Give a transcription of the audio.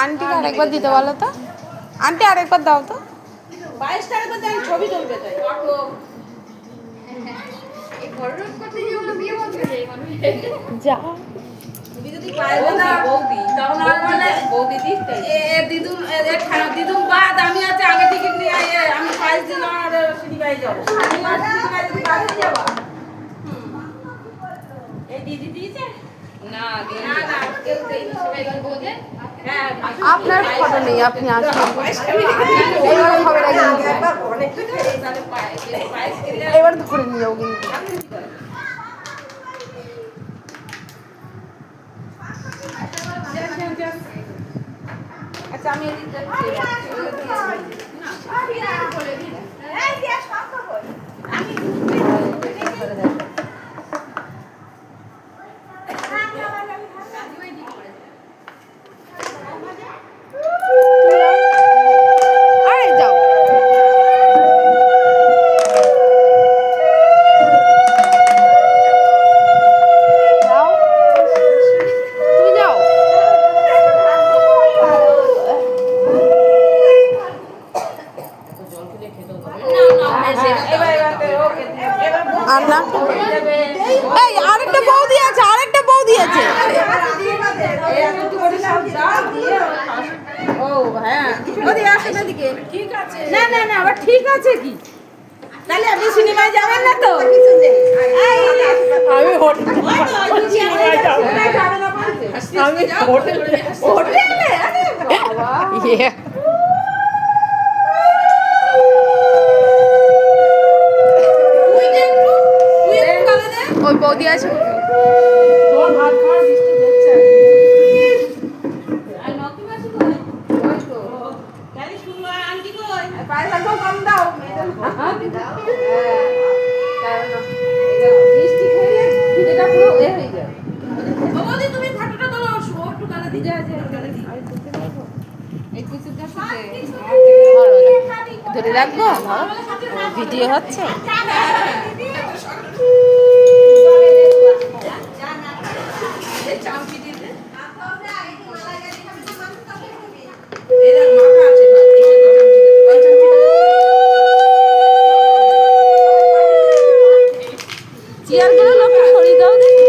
আন্টিকে আরেকবার দিতে বলো তো। আন্টি আরেকবার দাও তো। 22 টাকা করে দেন, ছবি তুলবে তাই। অটো এই বড়লোক করতে গিয়ে আমরা বিয়ে করতে যাই মানুষ। যা তুমি যদি পারবে না বৌদি তখন আর বলে বৌদি দিতে দিদুন দিদুন বাদ আমি আছে আগে টিকিট নিয়ে আমি প্রাইস দিলাম আর সিটি বাই যাব আমি আর সিটি বাই যদি বাদ হয়ে যাব এই দিদি দিয়েছে না না না কেউ দেয়নি সবাই বলবে হ্যাঁ আপনার ফটো নেই, আপনি আসুন। এবার হবে না কিন্তু, একবার অনেক কিছু তাহলে প্রাইস কিনলে এবার ধরে নিয়ে যাও কিন্তু। আচ্ছা আমি এদিক যাচ্ছি আরে যাও। যাও তুমি যাও। আর না, এই আরেকটা বৌদি আছে, আরেকটা বৌদি আছে। ও হ্যাঁ ওদি আসেন এদিকে ঠিক আছে না না না আবার ঠিক আছে কি তাহলে আপনি সিনেমায় যাবেন না তো আমি হোটেলে আমি হোটেলে আরে বাবা ওই বৌদি আছে। তোর ভাত খাওয়ার বৃষ্টি দেখছে আর নকি মাসি কই ওই তো তাহলে শুনলো আন্টি কই পয়সা তো কম দাও দাও বৃষ্টি খেয়ে খিদেটা পুরো এ হয়ে যায় বাবাদি তুমি ফটোটা তোলো একটু গালে দি যা যা গালে দি এই কুচুর কাছে ধরে রাখবো, ভিডিও হচ্ছে। চেয়ারগুলো লোকে সরিয়ে দাও দেখি।